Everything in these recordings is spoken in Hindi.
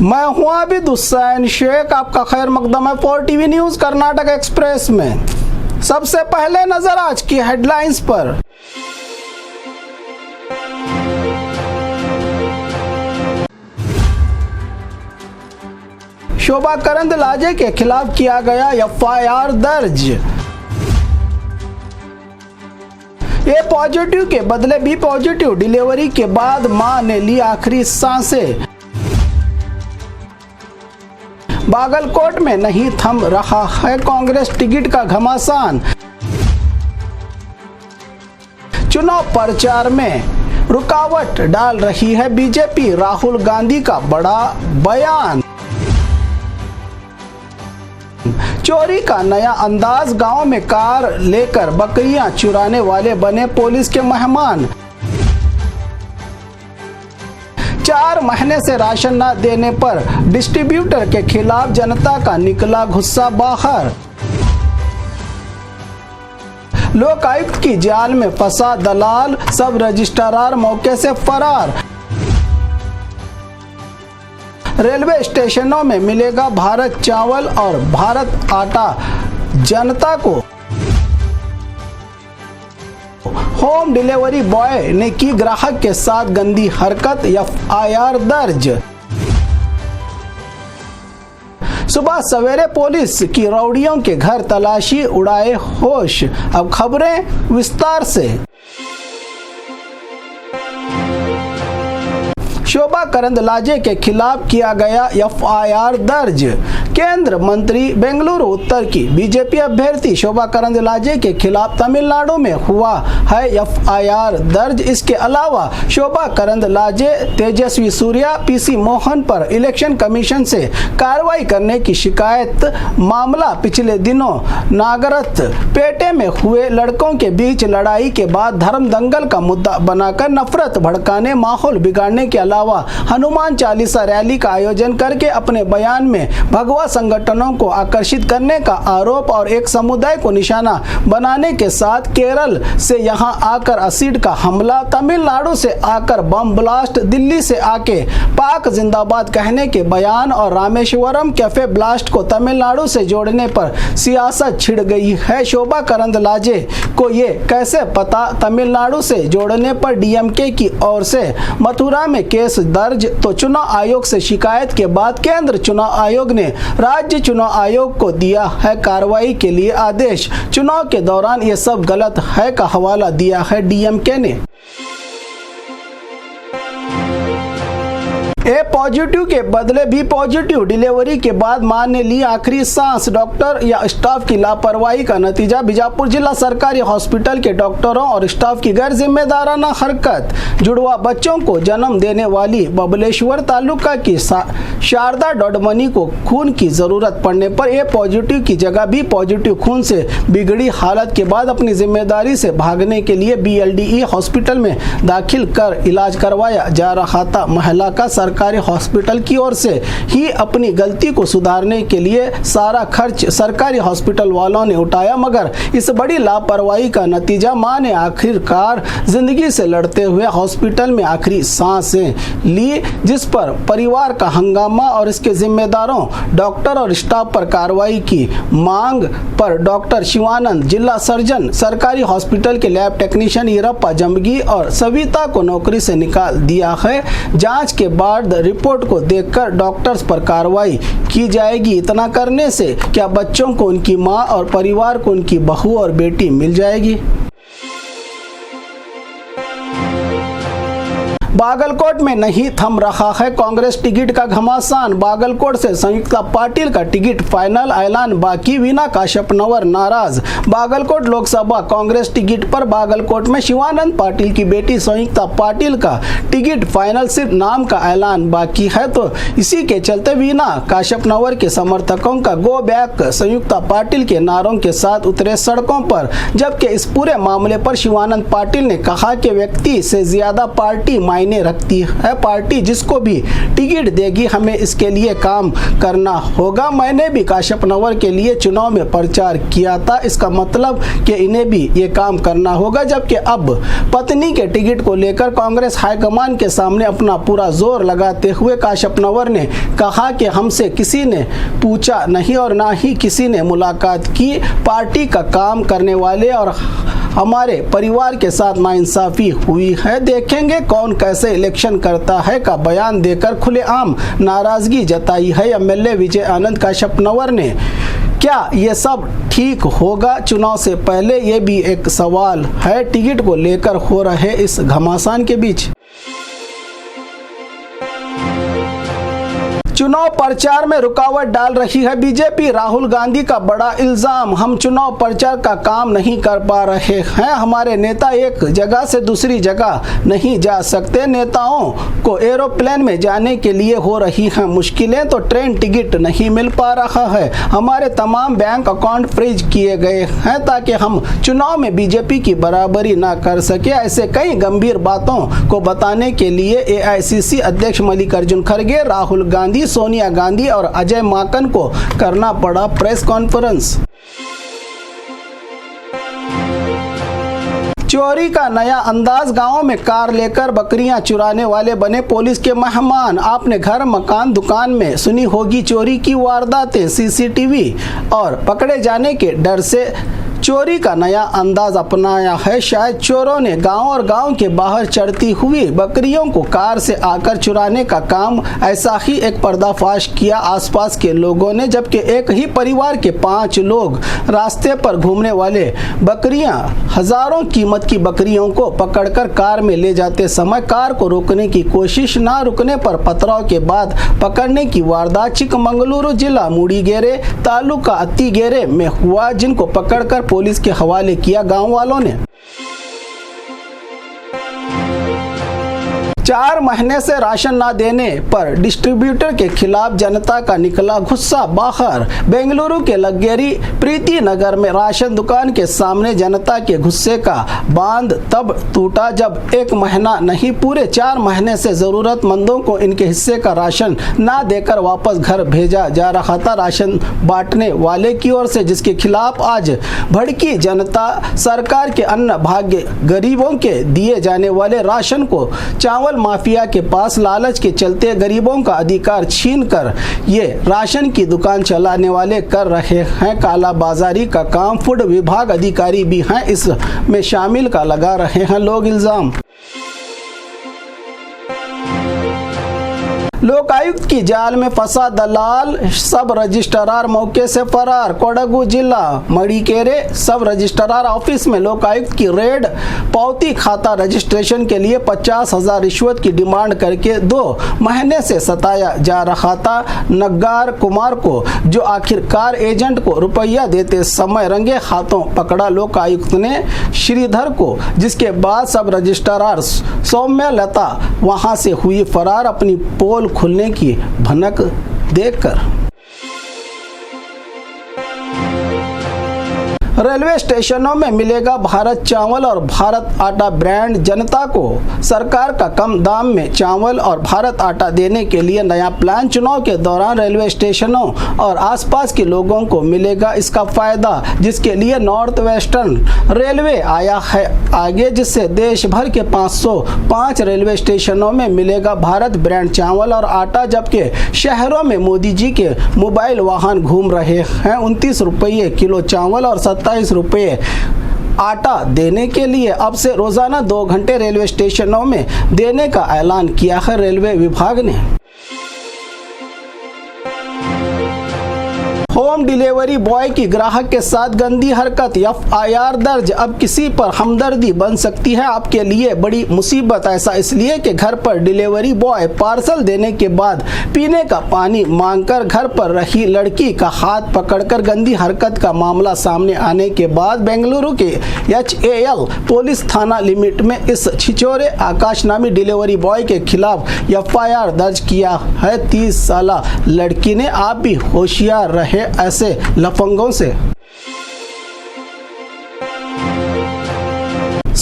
मैं हूं आबिद हुसैन शेख, आपका खैर मकदम है 4TV न्यूज कर्नाटक एक्सप्रेस में। सबसे पहले नजर आज की हेडलाइंस पर। शोभा करंदलाजे के खिलाफ किया गया FIR दर्ज। ए पॉजिटिव के बदले बी पॉजिटिव, डिलीवरी के बाद मां ने ली आखिरी सांसें। बागलकोट में नहीं थम रहा है कांग्रेस टिकट का घमासान। चुनाव प्रचार में रुकावट डाल रही है बीजेपी, राहुल गांधी का बड़ा बयान। चोरी का नया अंदाज, गांव में कार लेकर बकरियां चुराने वाले बने पुलिस के मेहमान। 4 महीने से राशन न देने पर डिस्ट्रीब्यूटर के खिलाफ जनता का निकला गुस्सा बाहर। लोकायुक्त की जाल में फंसा दलाल, सब रजिस्ट्रार मौके से फरार। रेलवे स्टेशनों में मिलेगा भारत चावल और भारत आटा, जनता को। होम डिलीवरी बॉय ने की ग्राहक के साथ गंदी हरकत, FIR दर्ज। सुबह सवेरे पुलिस की रौडियों के घर तलाशी, उड़ाए होश। अब खबरें विस्तार से। शोभा करंदलाजे के खिलाफ किया गया FIR दर्ज। केंद्र मंत्री बेंगलुरु उत्तर की बीजेपी अभ्यर्थी शोभा करंदलाजे के खिलाफ तमिलनाडु में हुआ है FIR दर्ज। इसके अलावा शोभा करंदलाजे, तेजस्वी सूर्या, PC मोहन पर इलेक्शन कमीशन से कार्रवाई करने की शिकायत मामला पिछले दिनों नागरथ पेटे में हुए लड़कों के बीच लड़ाई के बाद धर्म दंगल का मुद्दा बनाकर नफरत भड़काने, माहौल बिगाड़ने के अलावा हनुमान चालीसा रैली का आयोजन करके अपने बयान में भगवा संगठनों को आकर्षित करने का आरोप और एक समुदाय को निशाना बनाने के साथ केरल से यहां आकर एसिड का हमला, तमिलनाडु से आकर बम ब्लास्ट, दिल्ली से आके पाक जिंदाबाद कहने के बयान और रामेश्वरम कैफे ब्लास्ट को तमिलनाडु से जोड़ने पर सियासत छिड़ गई है। शोभा करंदलाजे को ये कैसे पता? तमिलनाडु से जोड़ने पर DMK की ओर से मथुरा में केस दर्ज। तो चुनाव आयोग से शिकायत के बाद केंद्र चुनाव आयोग ने राज्य चुनाव आयोग को दिया है कार्रवाई के लिए आदेश। चुनाव के दौरान ये सब गलत है का हवाला दिया है DMK ने। ए पॉजिटिव के बदले बी पॉजिटिव, डिलीवरी के बाद मां ने ली आखिरी सांस। डॉक्टर या स्टाफ की लापरवाही का नतीजा, बीजापुर जिला सरकारी हॉस्पिटल के डॉक्टरों और स्टाफ की गैर जिम्मेदाराना हरकत। जुड़वा बच्चों को जन्म देने वाली बबलेश्वर तालुका की शारदा डोडमनी को खून की जरूरत पड़ने पर ए पॉजिटिव की जगह बी पॉजिटिव खून से बिगड़ी हालत के बाद अपनी जिम्मेदारी से भागने के लिए BLDE हॉस्पिटल में दाखिल कर इलाज करवाया जा रहा था। महिला का सरकारी हॉस्पिटल की ओर से ही अपनी गलती को सुधारने के लिए सारा खर्च सरकारी हॉस्पिटल वालों ने उठाया, मगर इस बड़ी लापरवाही का नतीजा मां ने आखिरकार जिंदगी से लड़ते हुए हॉस्पिटल में आखिरी सांसें ली, जिस पर परिवार का हंगामा और इसके जिम्मेदारों डॉक्टर और स्टाफ पर कार्रवाई की मांग पर डॉक्टर शिवानंद, जिला सर्जन, सरकारी हॉस्पिटल के लैब टेक्नीशियन ईरप्पा जंबगी और सविता को नौकरी से निकाल दिया है। जांच के बाद रिपोर्ट को देखकर डॉक्टर्स पर कार्रवाई की जाएगी। इतना करने से क्या बच्चों को उनकी मां और परिवार को उनकी बहू और बेटी मिल जाएगी? बागलकोट में नहीं थम रहा है कांग्रेस टिकट का घमासान। बागलकोट से संयुक्ता पाटिल का टिकट फाइनल, ऐलान बाकी, वीना काशपनवर नाराज। बागलकोट लोकसभा कांग्रेस टिकट पर बागलकोट में शिवानंद पाटिल की बेटी संयुक्ता पाटिल का टिकट फाइनल, सिर्फ नाम का ऐलान बाकी है। तो इसी के चलते वीना काशपनवर के समर्थकों का गो बैक संयुक्ता पाटिल के नारों के साथ उतरे सड़कों पर। जबकि इस पूरे मामले पर शिवानंद पाटिल ने कहा कि व्यक्ति से ज्यादा पार्टी मायने रखती है। पार्टी जिसको भी टिकट देगी हमें इसके लिए काम करना होगा। मैंने भी काश्यप नवर के लिए चुनाव में प्रचार किया था, इसका मतलब कि इन्हें भी ये काम करना होगा। जबकि अब पत्नी के टिकट को लेकर कांग्रेस हाईकमान के सामने अपना पूरा जोर लगाते हुए काश्यप नवर ने कहा कि हमसे किसी ने पूछा नहीं और ना ही किसी ने मुलाकात की। पार्टी का काम करने वाले और हमारे परिवार के साथ नाइंसाफी हुई है। देखेंगे कौन कैसे इलेक्शन करता है का बयान देकर खुलेआम नाराजगी जताई है एमएलए विजय आनंद काश्यप नवर ने। क्या ये सब ठीक होगा? चुनाव से पहले ये भी एक सवाल है टिकट को लेकर हो रहे इस घमासान के बीच। चुनाव प्रचार में रुकावट डाल रही है बीजेपी। राहुल गांधी का बड़ा इल्जाम, हम चुनाव प्रचार का काम नहीं कर पा रहे हैं। हमारे नेता एक जगह से दूसरी जगह नहीं जा सकते। नेताओं को एरोप्लेन में जाने के लिए हो रही हैं मुश्किलें, तो ट्रेन टिकट नहीं मिल पा रहा है। हमारे तमाम बैंक अकाउंट फ्रीज किए गए हैं ताकि हम चुनाव में बीजेपी की बराबरी ना कर सके। ऐसे कई गंभीर बातों को बताने के लिए एआईसीसी अध्यक्ष मल्लिकार्जुन खड़गे, राहुल गांधी, सोनिया गांधी और अजय माकन को करना पड़ा प्रेस कॉन्फ्रेंस। चोरी का नया अंदाज, गांव में कार लेकर बकरियां चुराने वाले बने पुलिस के मेहमान। आपने घर, मकान, दुकान में सुनी होगी चोरी की वारदातें। सीसीटीवी और पकड़े जाने के डर से चोरी का नया अंदाज अपनाया है। शायद चोरों ने गांव और गांव के बाहर चढ़ती हुई बकरियों को कार से आकर चुराने का काम ऐसा ही एक पर्दाफाश किया आसपास के लोगों ने। जबकि एक ही परिवार के 5 लोग रास्ते पर घूमने वाले बकरियां, हजारों कीमत की बकरियों को पकड़कर कार में ले जाते समय कार को रोकने की कोशिश, ना रुकने पर पथराव के बाद पकड़ने की वारदात चिकमंगलुरु जिला मूडिगेरे तालुका अत्तीगेरे में हुआ, जिनको पकड़कर पुलिस के हवाले किया गांव वालों ने। 4 महीने से राशन न देने पर डिस्ट्रीब्यूटर के खिलाफ जनता का निकला गुस्सा बाहर। बेंगलुरु के लग्गेरी प्रीति नगर में राशन दुकान के सामने जनता के गुस्से का बांध तब टूटा जब 1 महीना नहीं पूरे 4 महीने से जरूरतमंदों को इनके हिस्से का राशन ना देकर वापस घर भेजा जा रहा था राशन बांटने वाले की ओर से, जिसके खिलाफ आज भड़की जनता सरकार के अन्न भाग्य गरीबों के दिए जाने वाले राशन को चावल माफिया के पास लालच के चलते गरीबों का अधिकार छीनकर ये राशन की दुकान चलाने वाले कर रहे हैं कालाबाजारी का काम। फूड विभाग अधिकारी भी हैं इसमें शामिल का लगा रहे हैं लोग इल्जाम। लोकायुक्त की जाल में फंसा दलाल, सब रजिस्ट्रार मौके से फरार। कोडगु जिला मड़ीकेरे सब रजिस्ट्रार ऑफिस में लोकायुक्त की रेड। पावती खाता रजिस्ट्रेशन के लिए 50,000 रिश्वत की डिमांड करके 2 महीने से सताया जा रहा था नग्गार कुमार को, जो आखिरकार एजेंट को रुपया देते समय रंगे हाथों पकड़ा लोकायुक्त ने श्रीधर को, जिसके बाद सब रजिस्ट्रार सौम्या लता वहां से हुई फरार अपनी पोल खुलने की भनक देखकर। रेलवे स्टेशनों में मिलेगा भारत चावल और भारत आटा ब्रांड। जनता को सरकार का कम दाम में चावल और भारत आटा देने के लिए नया प्लान। चुनाव के दौरान रेलवे स्टेशनों और आसपास के लोगों को मिलेगा इसका फायदा, जिसके लिए नॉर्थ वेस्टर्न रेलवे आया है आगे, जिससे देश भर के 505 रेलवे स्टेशनों में मिलेगा भारत ब्रांड चावल और आटा। जबकि शहरों में मोदी जी के मोबाइल वाहन घूम रहे हैं 29 रुपये किलो चावल और 27 रुपये आटा देने के लिए। अब से रोजाना 2 घंटे रेलवे स्टेशनों में देने का ऐलान किया है रेलवे विभाग ने। होम डिलीवरी बॉय की ग्राहक के साथ गंदी हरकत, एफआईआर दर्ज। अब किसी पर हमदर्दी बन सकती है आपके लिए बड़ी मुसीबत। ऐसा इसलिए कि घर पर डिलीवरी बॉय पार्सल देने के बाद पीने का पानी मांगकर घर पर रही लड़की का हाथ पकड़कर गंदी हरकत का मामला सामने आने के बाद बेंगलुरु के HAL पुलिस थाना लिमिट में इस छिछोरे आकाश नामी डिलीवरी बॉय के खिलाफ एफआईआर दर्ज किया है। 30 साल लड़की ने। आप भी होशियार रहे ऐसे लफंगों से।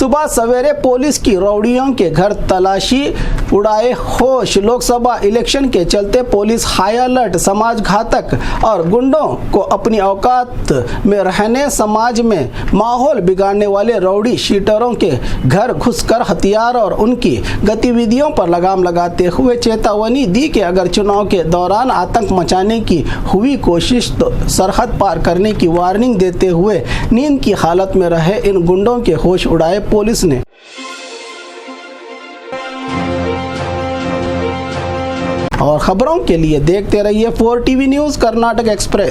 सुबह सवेरे पुलिस की रौडियों के घर तलाशी, उड़ाए होश। लोकसभा इलेक्शन के चलते पुलिस हाई अलर्ट। समाज घातक और गुंडों को अपनी औकात में रहने, समाज में माहौल बिगाड़ने वाले रौडी शीटरों के घर घुसकर हथियार और उनकी गतिविधियों पर लगाम लगाते हुए चेतावनी दी कि अगर चुनाव के दौरान आतंक मचाने की हुई कोशिश तो सरहद पार करने की वार्निंग देते हुए नींद की हालत में रहे इन गुंडों के होश उड़ाए पुलिस ने। और खबरों के लिए देखते रहिए 4 टीवी न्यूज़ कर्नाटक एक्सप्रेस।